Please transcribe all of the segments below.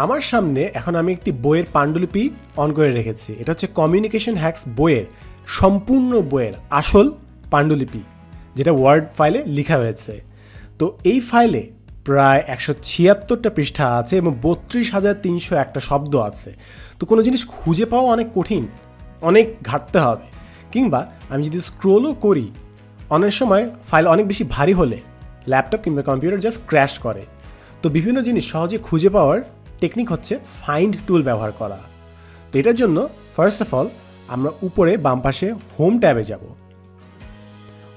আমার সামনে এখন আমি একটি বইয়ের পাণ্ডুলিপি অন করে রেখেছি। এটা হচ্ছে কমিউনিকেশন হ্যাক্স বইয়ের সম্পূর্ণ বইয়ের আসল পাণ্ডুলিপি, যেটা ওয়ার্ড ফাইলে লেখা হয়েছে। তো এই ফাইলে প্রায় 176টা পৃষ্ঠা আছে এবং 32,301টা শব্দ আছে। তো কোনো জিনিস খুঁজে পাওয়া অনেক কঠিন, অনেক ঘাঁটতে হবে, কিংবা আমি যদি স্ক্রোলও করি অনেক সময় ফাইল অনেক বেশি ভারী হলে ল্যাপটপ কিংবা কম্পিউটার জাস্ট ক্র্যাশ করে। তো বিভিন্ন জিনিস সহজে খুঁজে পাওয়ার টেকনিক হচ্ছে ফাইন্ড টুল ব্যবহার করা। তো এটার জন্য ফার্স্ট অফ অল আমরা উপরে বাম পাশে হোম ট্যাবে যাব।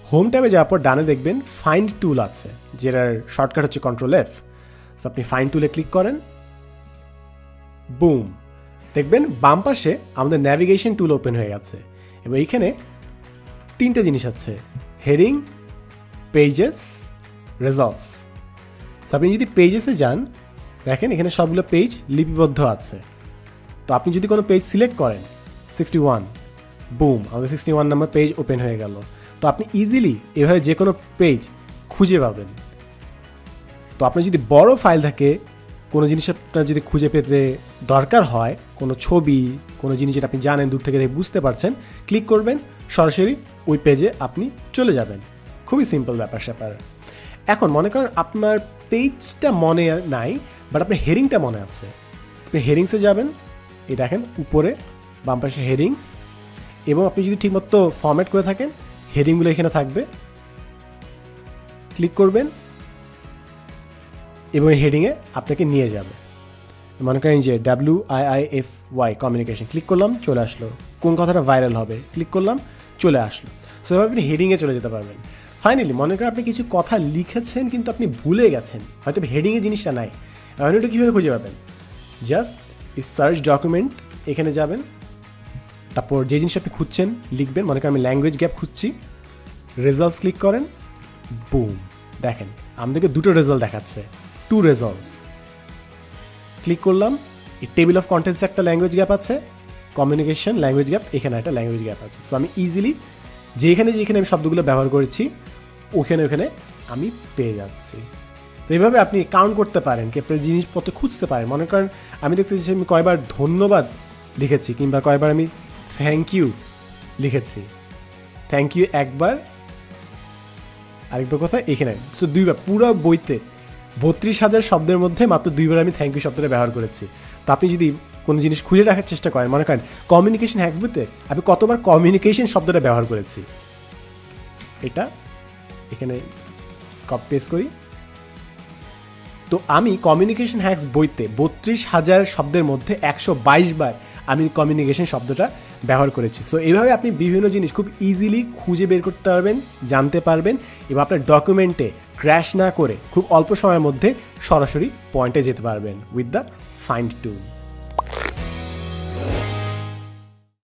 হোম ট্যাবে যাওয়ার পর ডানে দেখবেন ফাইন্ড টুল আছে, যেটার শর্টকাট হচ্ছে Ctrl+F। সো আপনি ফাইন্ড টুলে ক্লিক করেন, বুম, দেখবেন বাম পাশে আমাদের ন্যাভিগেশন টুল ওপেন হয়ে গেছে এবং এইখানে 3টে জিনিস আছে, হেডিং, পেজেস, রেজাল্টস। সো আপনি যদি পেজেসে যান, দেখেন এখানে সবগুলো পেজ লিপিবদ্ধ আছে। তো আপনি যদি কোনো পেজ সিলেক্ট করেন 61, বুম, আমাদের 61 নম্বর পেজ ওপেন হয়ে গেল। তো আপনি ইজিলি এভাবে যে কোনো পেজ খুঁজে পাবেন। তো আপনার যদি বড় ফাইল থাকে, কোনো জিনিস আপনার যদি খুঁজে পেতে দরকার হয়, কোনো ছবি, কোনো জিনিস যেটা আপনি জানেন, দূর থেকে দেখে বুঝতে পারছেন, ক্লিক করবেন, সরাসরি ওই পেজে আপনি চলে যাবেন। খুবই সিম্পল ব্যাপার স্যাপার। এখন মনে করেন আপনার পেজটা মনে নাই, বাট আপনার হেডিংটা মনে আছে। আপনি হেডিংসে যাবেন, এই দেখেন উপরে বাম পাশে হেডিংস, এবং আপনি যদি ঠিকমতো ফরম্যাট করে থাকেন হেডিংগুলো এখানে থাকবে, ক্লিক করবেন এবং এই হেডিংয়ে আপনাকে নিয়ে যাবে। মনে করেন যে WIIFY কমিউনিকেশন, ক্লিক করলাম, চলে আসলো। কোন কথাটা ভাইরাল হবে, ক্লিক করলাম, চলে আসলো। সো এভাবে আপনি হেডিংয়ে চলে যেতে পারবেন। ফাইনালি মনে করেন আপনি কিছু কথা লিখেছেন কিন্তু আপনি ভুলে গেছেন, হয়তো হেডিংয়ে জিনিসটা নাই, এখন এটা কীভাবে খুঁজে পাবেন? জাস্ট সার্চ ডকুমেন্ট, এখানে যাবেন, তারপর যে জিনিস আপনি খুঁজছেন লিখবেন। মনে করেন আমি ল্যাঙ্গুয়েজ গ্যাপ খুঁজছি, রেজাল্টস ক্লিক করেন, বুম, দেখেন আমাদেরকে 2টো রেজাল্ট দেখাচ্ছে, 2 রেজাল্টস। ক্লিক করলাম, এই টেবিল অফ কন্টেন্টসে একটা ল্যাঙ্গুয়েজ গ্যাপ আছে, কমিউনিকেশন ল্যাঙ্গুয়েজ গ্যাপ, এখানে একটা ল্যাঙ্গুয়েজ গ্যাপ আছে। সো আমি ইজিলি যেখানে আমি শব্দগুলো ব্যবহার করেছি ওখানে আমি পেয়ে যাচ্ছি। তো এইভাবে আপনি কাউন্ট করতে পারেন, কি আপনার জিনিসপত্র খুঁজতে পারেন। মনে করেন আমি দেখতেছি আমি কয়বার ধন্যবাদ লিখেছি, কিংবা কয়বার আমি থ্যাংক ইউ লিখেছি। থ্যাংক ইউ একবার, আরেকবার কথা এখানে। সো 2বার, পুরো বইতে 32,000 শব্দের মধ্যে মাত্র 2বার আমি থ্যাংক ইউ শব্দটা ব্যবহার করেছি। তো আপনি যদি কোনো জিনিস খুঁজে রাখার চেষ্টা করেন, মনে করেন কমিউনিকেশন হ্যাক্স বইতে আমি কতবার কমিউনিকেশন শব্দটা ব্যবহার করেছি, এটা এখানে কপি পেস্ট করি। তো আমি কমিউনিকেশন হ্যাক্স বইতে 32,000 শব্দের মধ্যে 122 বার আমি কমিউনিকেশন শব্দটা ব্যবহার করেছি। সো এইভাবে আপনি বিভিন্ন জিনিস খুব ইজিলি খুঁজে বের করতে পারবেন, জানতে পারবেন, এবং আপনার ডকুমেন্টে ক্র্যাশ না করে খুব অল্প সময়ের মধ্যে সরাসরি পয়েন্টে যেতে পারবেন উইথ দ্য ফাইন্ড টুল।